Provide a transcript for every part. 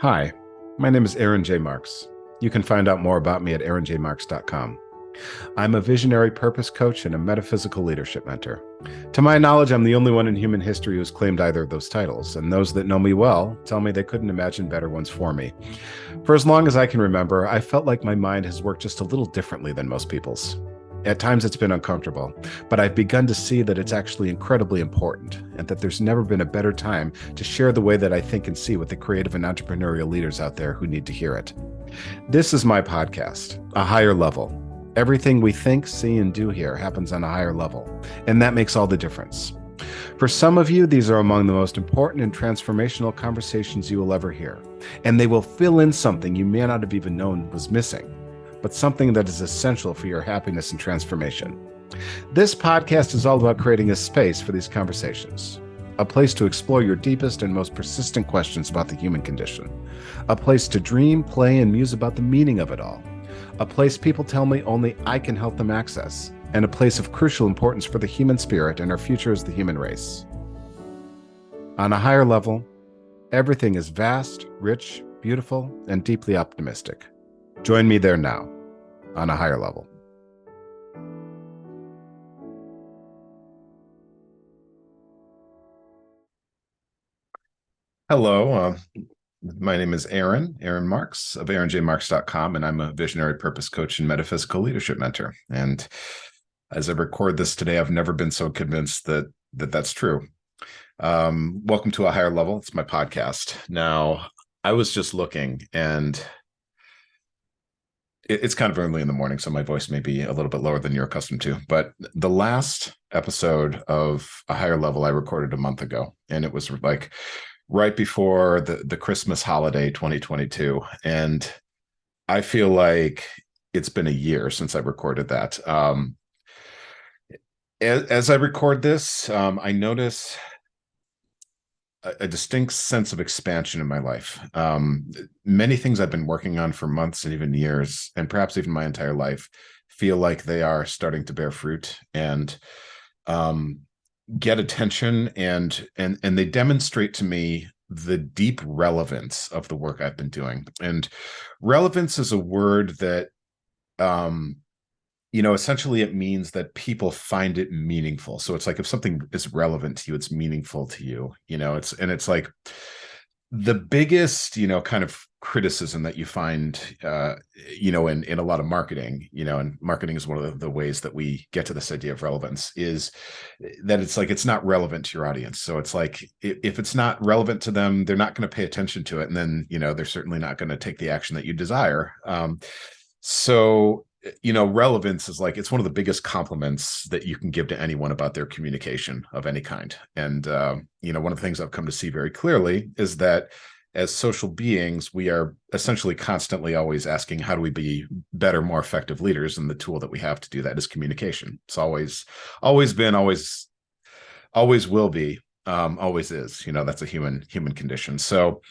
Hi, my name is Aaron J. Marks. You can find out more about me at aaronjmarks.com. I'm a visionary purpose coach and a metaphysical leadership mentor. To my knowledge, I'm the only one in human history who's claimed either of those titles, and those that know me well tell me they couldn't imagine better ones for me. For as long as I can remember, I felt like my mind has worked just a little differently than most people's. At times it's been uncomfortable, but I've begun to see that it's actually incredibly important and that there's never been a better time to share the way that I think and see with the creative and entrepreneurial leaders out there who need to hear it. This is my podcast, A Higher Level. Everything we think, see, and do here happens on a higher level, and that makes all the difference. For some of you, these are among the most important and transformational conversations you will ever hear, and they will fill in something you may not have even known was missing, but something that is essential for your happiness and transformation. This podcast is all about creating a space for these conversations, a place to explore your deepest and most persistent questions about the human condition, a place to dream, play, and muse about the meaning of it all, a place people tell me only I can help them access, and a place of crucial importance for the human spirit and our future as the human race. On a higher level, everything is vast, rich, beautiful, and deeply optimistic. Join me there now, on a higher level. Hello, my name is Aaron Marks of aaronjmarks.com, and I'm a visionary purpose coach and metaphysical leadership mentor. And as I record this today, I've never been so convinced that that's true. Welcome to A Higher Level. It's my podcast. Now, I was just looking, and it's kind of early in the morning, so my voice may be a little bit lower than you're accustomed to. But the last episode of A Higher Level I recorded a month ago, and it was like right before the Christmas holiday 2022. And I feel like it's been a year since I recorded that. As I record this, I notice a distinct sense of expansion in my life. Many things I've been working on for months and even years, and perhaps even my entire life, feel like they are starting to bear fruit and get attention, and they demonstrate to me the deep relevance of the work I've been doing. And relevance is a word that essentially it means that people find it meaningful. So it's like if something is relevant to you, it's meaningful to you, it's like the biggest, kind of criticism that you find, in a lot of marketing, and marketing is one of the ways that we get to this idea of relevance, is that it's like, it's not relevant to your audience. So it's like, if it's not relevant to them, they're not going to pay attention to it. And then, they're certainly not going to take the action that you desire. So relevance is like, it's one of the biggest compliments that you can give to anyone about their communication of any kind. And, one of the things I've come to see very clearly is that as social beings, we are essentially constantly always asking, how do we be better, more effective leaders? And the tool that we have to do that is communication. It's always been, always will be, always is, that's a human condition. So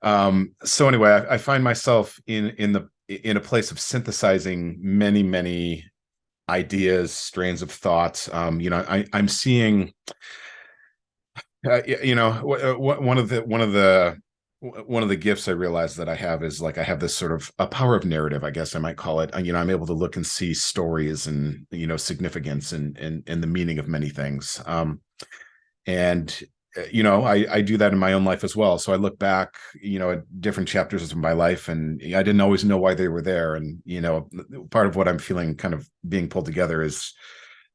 anyway, I find myself in a place of synthesizing many ideas, strains of thoughts. I'm seeing, one of the gifts I realize that I have is like, I have this sort of a power of narrative, I guess I might call it. I'm able to look and see stories and, significance and the meaning of many things. And I do that in my own life as well. So I look back, at different chapters of my life, and I didn't always know why they were there. And, part of what I'm feeling kind of being pulled together is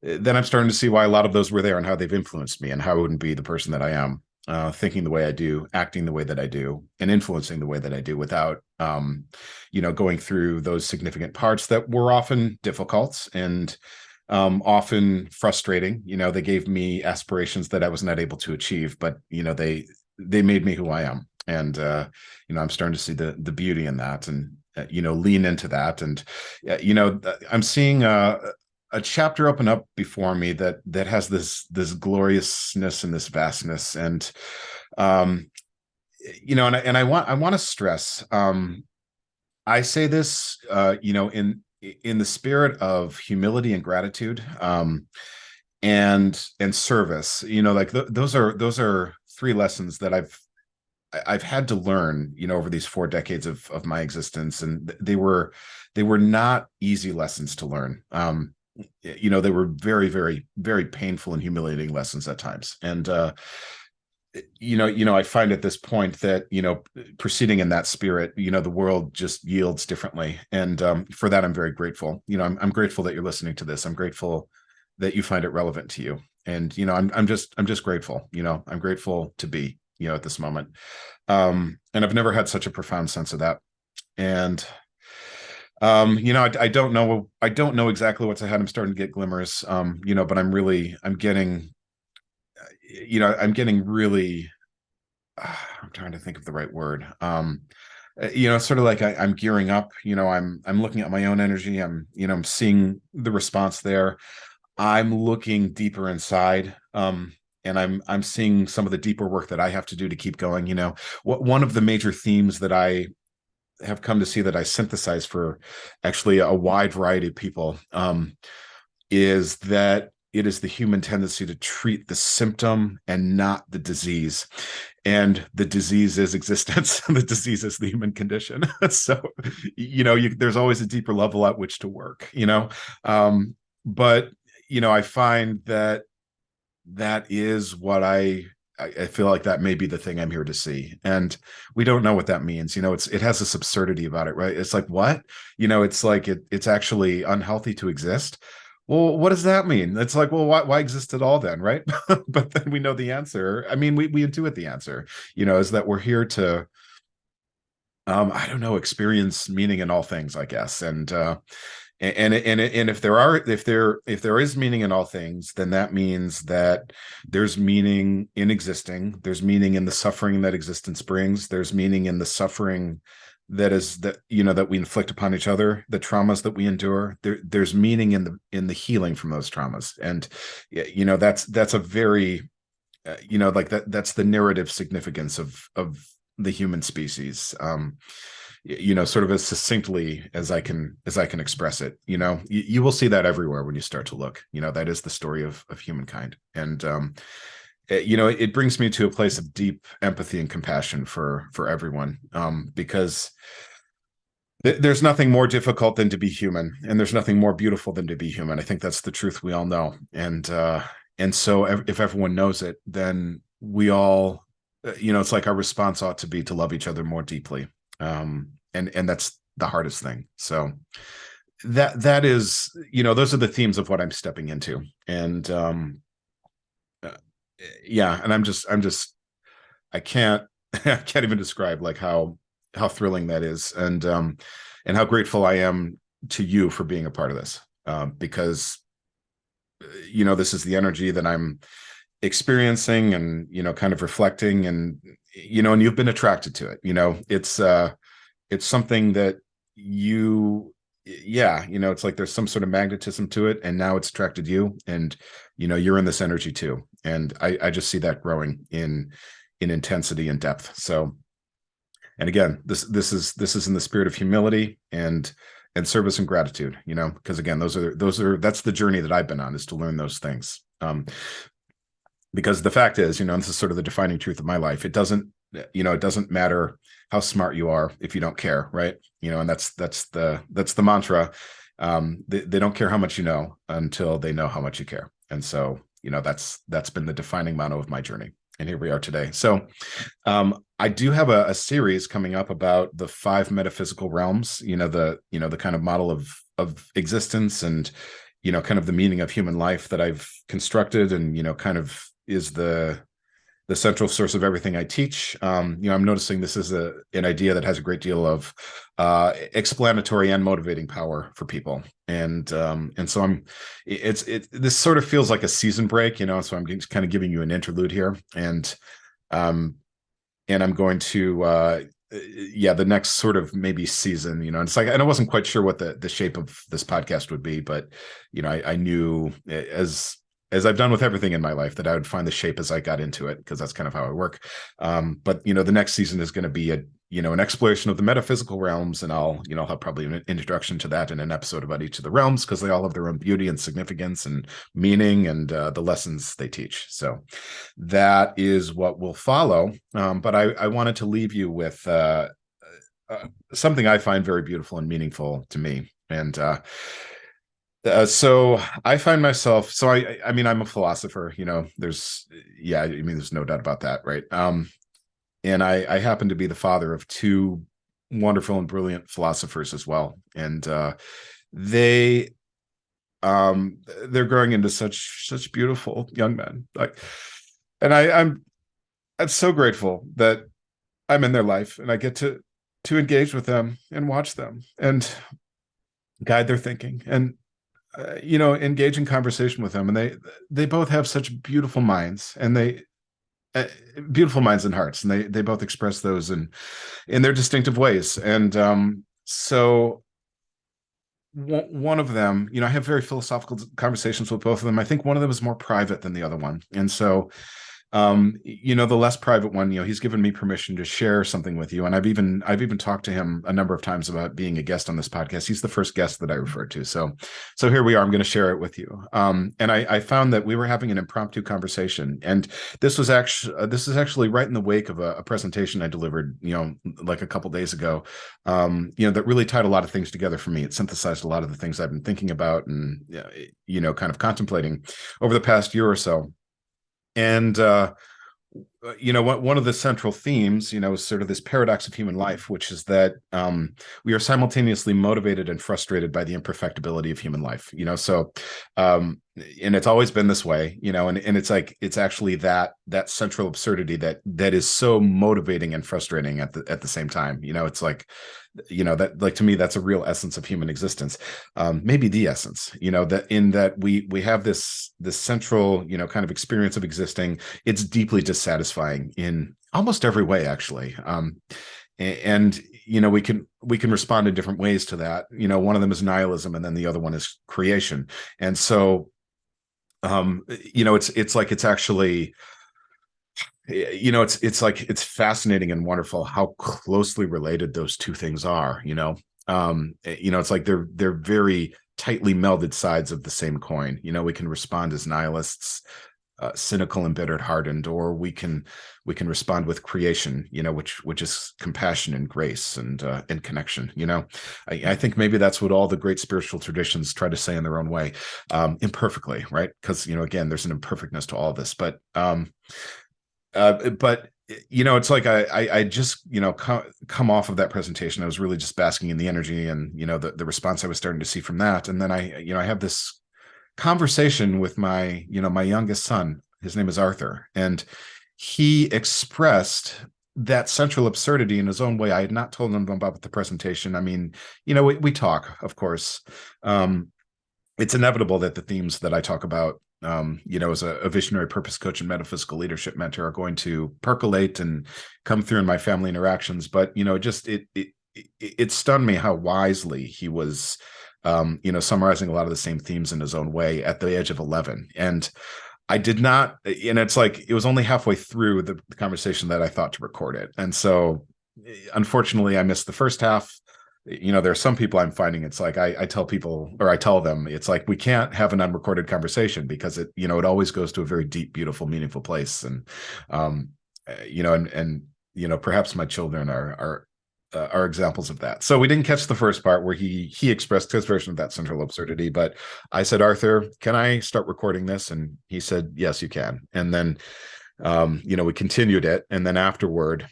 then I'm starting to see why a lot of those were there and how they've influenced me and how I wouldn't be the person that I am, thinking the way I do, acting the way that I do, and influencing the way that I do without, going through those significant parts that were often difficult and often frustrating. They gave me aspirations that I was not able to achieve, but they made me who I am. And I'm starting to see the beauty in that, and lean into that. And I'm seeing a chapter open up before me that has this gloriousness and this vastness. And and I want to stress, I say this in the spirit of humility and gratitude, and service. Like those are three lessons that I've had to learn, over these 4 decades of my existence, and they were not easy lessons to learn. They were very, very, very painful and humiliating lessons at times. And I find at this point that, proceeding in that spirit, the world just yields differently. And for that, I'm very grateful. I'm grateful that you're listening to this. I'm grateful that you find it relevant to you. And, I'm just grateful. I'm grateful to be, at this moment. And I've never had such a profound sense of that. And I don't know exactly what's ahead. I'm starting to get glimmers, but I'm getting really, I'm trying to think of the right word. Sort of like I'm gearing up, I'm looking at my own energy. I'm seeing the response there. I'm looking deeper inside. And I'm seeing some of the deeper work that I have to do to keep going. One of the major themes that I have come to see that I synthesize for actually a wide variety of people, is that it is the human tendency to treat the symptom and not the disease. And the disease is existence. The disease is the human condition. So, there's always a deeper level at which to work, but, I find that is what I feel like that may be the thing I'm here to see. And we don't know what that means. It has this absurdity about it, right? It's like, what? It's like it's actually unhealthy to exist. Well, what does that mean? It's like, well, why exist at all then, right? But then we know the answer. I mean, we intuit the answer, is that we're here to, I don't know, experience meaning in all things, I guess. And if there is meaning in all things, then that means that there's meaning in existing. There's meaning in the suffering that existence brings. There's meaning in the suffering that we inflict upon each other, the traumas that we endure. There's meaning in the healing from those traumas. And that's a very like that's the narrative significance of the human species. Sort of as succinctly as I can express it. You will see that everywhere when you start to look. That is the story of humankind. And it brings me to a place of deep empathy and compassion for everyone, because there's nothing more difficult than to be human, and there's nothing more beautiful than to be human. I think that's the truth we all know. And so if everyone knows it, then we all, it's like our response ought to be to love each other more deeply. And that's the hardest thing. So that is, those are the themes of what I'm stepping into. And yeah, and I'm just I can't even describe like how thrilling that is, and how grateful I am to you for being a part of this, because this is the energy that I'm experiencing, and kind of reflecting, and and you've been attracted to it. It's something that it's like there's some sort of magnetism to it, and now it's attracted you, and you're in this energy too. And I just see that growing in intensity and depth. So, and again, this is in the spirit of humility and service and gratitude, because again, that's the journey that I've been on, is to learn those things. Because the fact is, this is sort of the defining truth of my life. It doesn't matter how smart you are if you don't care, right? And that's the mantra. They don't care how much you know until they know how much you care. And so, that's been the defining motto of my journey. And here we are today. So I do have a series coming up about the 5 metaphysical realms, the kind of model of existence, and, kind of the meaning of human life that I've constructed, and, kind of is the central source of everything I teach. I'm noticing this is an idea that has a great deal of explanatory and motivating power for people. And so this sort of feels like a season break, so I'm just kind of giving you an interlude here. And I'm going to, the next sort of maybe season, and it's like, and I wasn't quite sure what the shape of this podcast would be, but, I knew as I've done with everything in my life, that I would find the shape as I got into it, because that's kind of how I work. But the next season is going to be an exploration of the metaphysical realms, and I'll have probably an introduction to that in an episode about each of the realms, because they all have their own beauty and significance and meaning, and the lessons they teach. So that is what will follow. But I wanted to leave you with something I find very beautiful and meaningful to me. And so I find myself, so I mean, I'm a philosopher, there's no doubt about that. Right. And I happen to be the father of two wonderful and brilliant philosophers as well. And they're growing into such beautiful young men. And I'm so grateful that I'm in their life, and I get to engage with them and watch them and guide their thinking, and engage in conversation with them. And they both have such beautiful minds, and beautiful minds and hearts, and they both express those in their distinctive ways. And so one of them, I have very philosophical conversations with both of them. I think one of them is more private than the other one. And so the less private one, he's given me permission to share something with you. And I've even talked to him a number of times about being a guest on this podcast. He's the first guest that I referred to. So here we are. I'm going to share it with you. And I found that we were having an impromptu conversation, and this is actually right in the wake of a presentation I delivered, like a couple days ago, that really tied a lot of things together for me. It synthesized a lot of the things I've been thinking about and, kind of contemplating over the past year or so. And one of the central themes, is sort of this paradox of human life, which is that we are simultaneously motivated and frustrated by the imperfectibility of human life. So and it's always been this way, and it's actually that central absurdity that is so motivating and frustrating at the same time. It's like, that, like, to me, that's a real essence of human existence, maybe the essence, that in that we have this central, kind of experience of existing. It's deeply dissatisfying in almost every way, actually. And we can respond in different ways to that. One of them is nihilism, and then the other one is creation. And so it's like, it's actually, it's fascinating and wonderful how closely related those two things are. It's like they're very tightly melded sides of the same coin. We can respond as nihilists, cynical, embittered, hardened, or we can respond with creation, which is compassion and grace and connection. I think maybe that's what all the great spiritual traditions try to say in their own way, imperfectly, right? Because again, there's an imperfectness to all of this, but it's like I just come off of that presentation. I was really just basking in the energy and the response I was starting to see from that, and then I have this conversation with my youngest son. His name is Arthur, and he expressed that central absurdity in his own way. I had not told him about the presentation. I mean, we talk, of course. It's inevitable that the themes that I talk about, as a visionary purpose coach and metaphysical leadership mentor, are going to percolate and come through in my family interactions. But it stunned me how wisely he was summarizing a lot of the same themes in his own way at the age of 11. And I did not, and it's like, it was only halfway through the conversation that I thought to record it. And so unfortunately I missed the first half. There are some people I'm finding, it's like, I tell people, or I tell them, it's like, we can't have an unrecorded conversation, because it always goes to a very deep, beautiful, meaningful place. And, perhaps my children are examples of that. So we didn't catch the first part where he expressed his version of that central absurdity, but I said, Arthur, can I start recording this? And he said, yes, you can. And then, we continued it. And then afterward,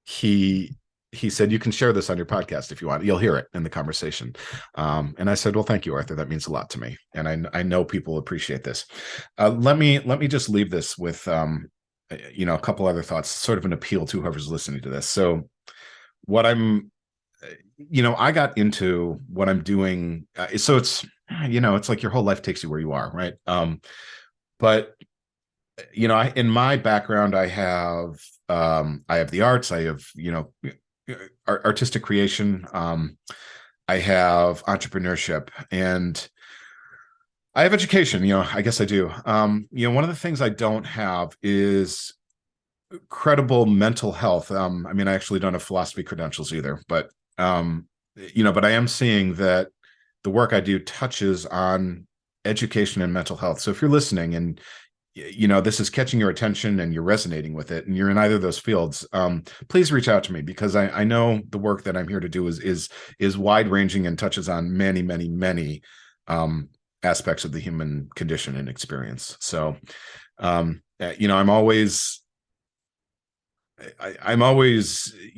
he said, you can share this on your podcast if you want. You'll hear it in the conversation. And I said, well, thank you, Arthur. That means a lot to me. And I know people appreciate this. Let me just leave this with, a couple other thoughts, sort of an appeal to whoever's listening to this. So what I got into what I'm doing. So it's like your whole life takes you where you are. Right. But in my background, I have the arts, I have, artistic creation. I have entrepreneurship, and I have education, I guess I do. One of the things I don't have is credible mental health. I actually don't have philosophy credentials either, but but I am seeing that the work I do touches on education and mental health. So if you're listening and this is catching your attention and you're resonating with it and you're in either of those fields, please reach out to me, because I know the work that I'm here to do is wide ranging and touches on many, many, many aspects of the human condition and experience. So I'm always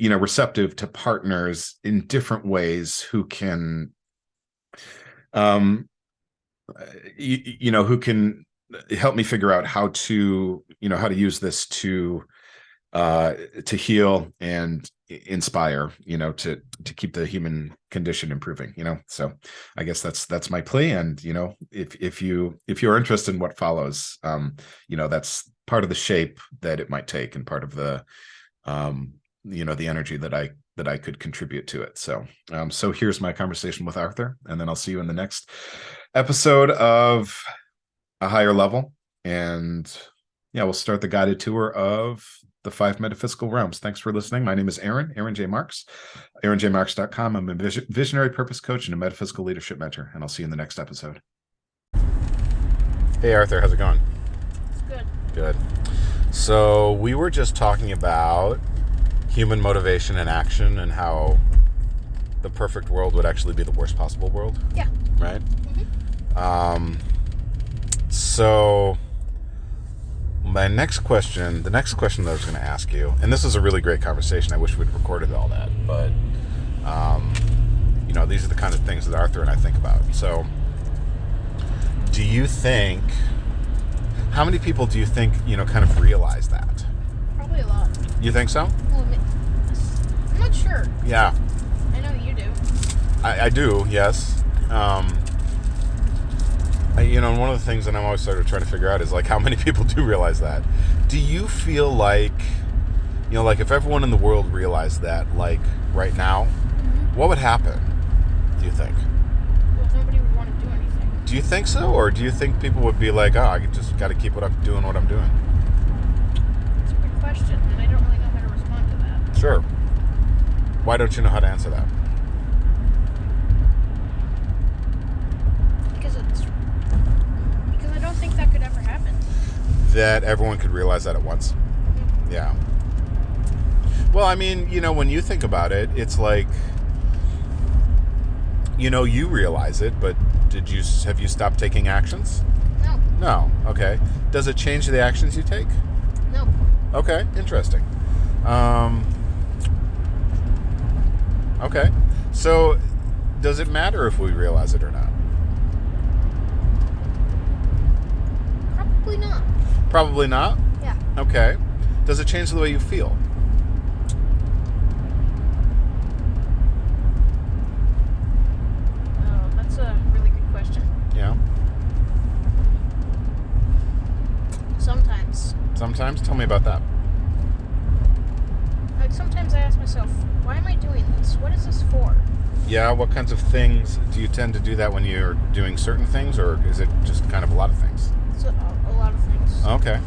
receptive to partners in different ways who can who can help me figure out how to use this to heal and inspire, to keep the human condition improving, so I guess that's my plea. And if you're interested in what follows, that's part of the shape that it might take, and part of the the energy that I could contribute to it. So here's my conversation with Arthur, and then I'll see you in the next episode of A Higher Level. And we'll start the guided tour of the 5 metaphysical realms. Thanks for listening. My name is Aaron J. Marks, aaronjmarks.com. I'm a visionary purpose coach and a metaphysical leadership mentor, and I'll see you in the next episode. Hey, Arthur, how's it going? It's good. Good. So we were just talking about human motivation and action, and how the perfect world would actually be the worst possible world. Yeah. Right? Mm-hmm. So the next question that I was going to ask you, and this is a really great conversation. I wish we'd recorded all that, but these are the kind of things that Arthur and I think about. So do you think, how many people do you think, kind of realize that? Probably a lot. You think so? Well, I'm not sure. Yeah. I know you do. I do, yes. And one of the things that I'm always sort of trying to figure out is, like, how many people do realize that? Do you feel like, like if everyone in the world realized that, like, right now, what would happen, do you think? Well, nobody would want to do anything. Do you think so? Or do you think people would be like, I just got to keep doing what I'm doing? It's a good question, and I don't really know how to respond to that. Sure. Why don't you know how to answer that? Because I don't think that could ever happen. That everyone could realize that at once? Mm-hmm. Yeah. Well, when you think about it, it's like, you realize it, but have you stopped taking actions? No. No. Okay. Does it change the actions you take? No. Okay. Interesting. Okay. So, does it matter if we realize it or not? Probably not. Probably not? Yeah. Okay. Does it change the way you feel? Oh, that's a really good question. Yeah. Sometimes. Sometimes? Tell me about that. Like, sometimes I ask myself, why am I doing this? What is this for? Yeah, what kinds of things do you tend to do that when you're doing certain things, or is it just kind of a lot of things? It's a lot of things. Okay.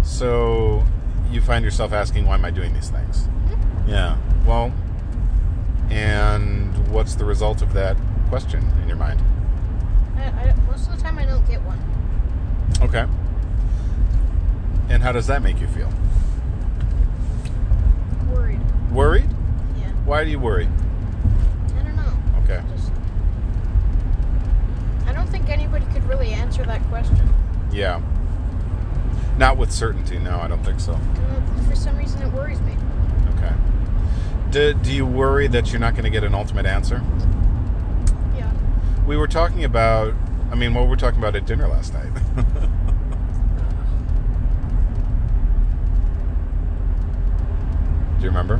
So you find yourself asking, why am I doing these things? Mm-hmm. Yeah. Well, and what's the result of that question in your mind? Most of the time I don't get one. Okay. And how does that make you feel? Worried. Worried? Yeah. Why do you worry? I don't know. Okay. I don't think anybody could really answer that question. Yeah. Not with certainty. No, I don't think so. For some reason, it worries me. Okay. Do you worry that you're not going to get an ultimate answer? Yeah. We were talking about, what were we talking about at dinner last night? Do you remember?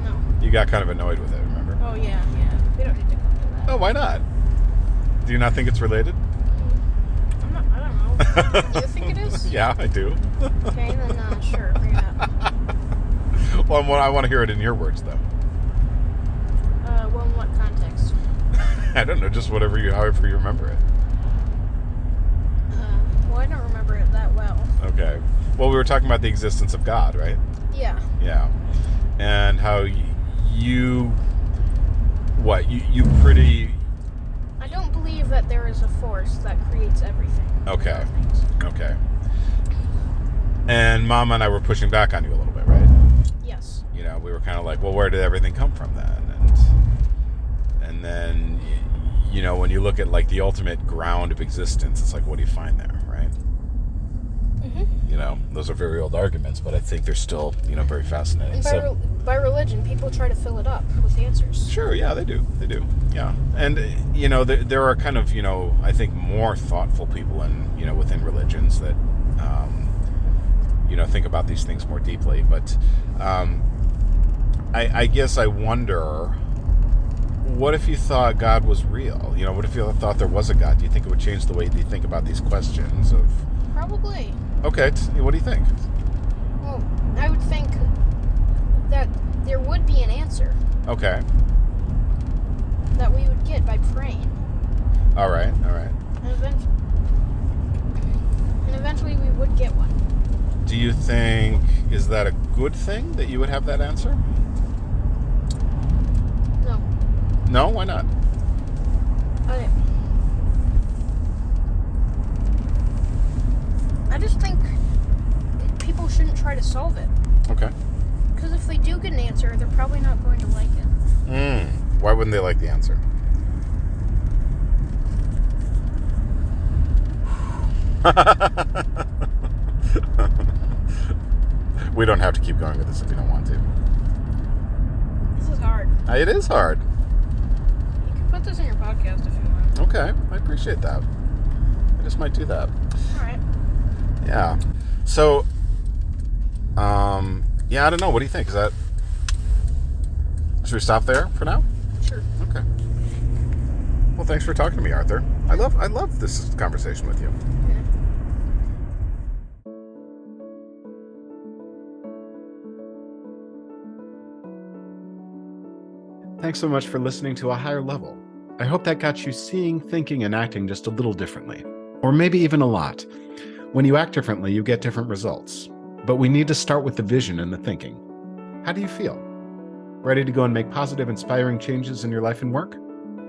No. You got kind of annoyed with it, remember? Oh, yeah. We don't need to come to that. Oh, why not? Do you not think it's related? I don't know. Do you think it is? Yeah, I do. Okay, then sure, bring it up. Well, I want to hear it in your words, though. Well, in what context? I don't know, just however you remember it. Okay. Well, we were talking about the existence of God, right? Yeah. Yeah. And how you pretty... I don't believe that there is a force that creates everything. Okay. Okay. And Mama and I were pushing back on you a little bit, right? Yes. You know, we were kind of like, well, where did everything come from then? And then, you know, when you look at like the ultimate ground of existence, it's like, what do you find there, right? Mm-hmm. You know, those are very old arguments, but I think they're still, you know, very fascinating. And by religion, people try to fill it up with answers. Sure, yeah, they do, yeah. And, you know, there are kind of, you know, I think more thoughtful people you know, within religions that, you know, think about these things more deeply. But I guess I wonder, what if you thought God was real? You know, what if you thought there was a God? Do you think it would change the way you think about these questions of... Probably. Okay, what do you think? Well, I would think that there would be an answer. Okay. That we would get by praying. All right. And eventually we would get one. Do you think, is that a good thing that you would have that answer? No. No? Why not? I just think people shouldn't try to solve it. Okay. Because if they do get an answer, they're probably not going to like it. Why wouldn't they like the answer? We don't have to keep going with this if you don't want to. This is hard. It is hard. You can put this in your podcast if you want. Okay, I appreciate that. I just might do that. All right. Yeah. So, yeah, I don't know. What do you think? Should we stop there for now? Sure. Okay. Well, thanks for talking to me, Arthur. I love this conversation with you. Yeah. Thanks so much for listening to A Higher Level. I hope that got you seeing, thinking, and acting just a little differently. Or maybe even a lot. When you act differently, you get different results. But we need to start with the vision and the thinking. How do you feel? Ready to go and make positive, inspiring changes in your life and work?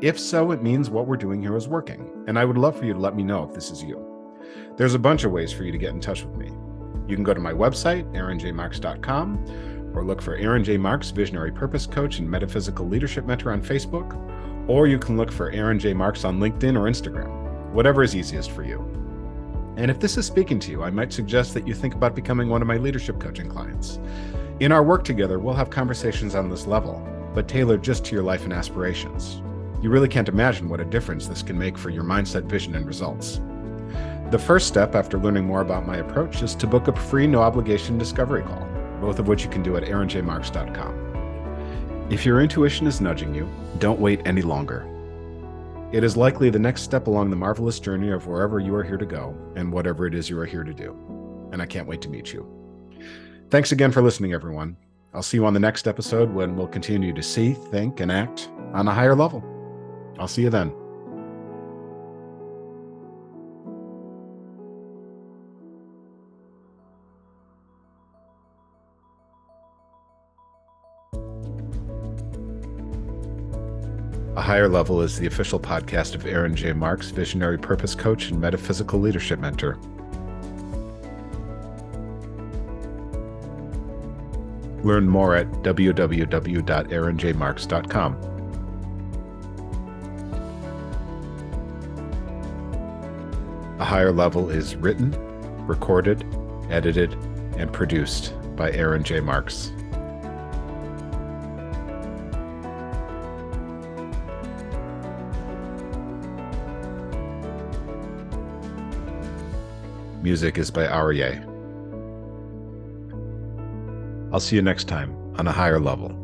If so, it means what we're doing here is working, and I would love for you to let me know if this is you. There's a bunch of ways for you to get in touch with me. You can go to my website, aaronjmarks.com, or look for Aaron J. Marks, Visionary Purpose Coach and Metaphysical Leadership Mentor on Facebook, or you can look for Aaron J. Marks on LinkedIn or Instagram, whatever is easiest for you. And if this is speaking to you, I might suggest that you think about becoming one of my leadership coaching clients. In our work together, we'll have conversations on this level, but tailored just to your life and aspirations. You really can't imagine what a difference this can make for your mindset, vision, and results. The first step after learning more about my approach is to book a free no-obligation discovery call, both of which you can do at aaronjmarks.com. If your intuition is nudging you, don't wait any longer. It is likely the next step along the marvelous journey of wherever you are here to go and whatever it is you are here to do. And I can't wait to meet you. Thanks again for listening, everyone. I'll see you on the next episode when we'll continue to see, think, and act on a higher level. I'll see you then. A Higher Level is the official podcast of Aaron J. Marks, Visionary Purpose Coach and Metaphysical Leadership Mentor. Learn more at www.aaronjmarks.com. A Higher Level is written, recorded, edited, and produced by Aaron J. Marks. Music is by Arie. I'll see you next time on A Higher Level.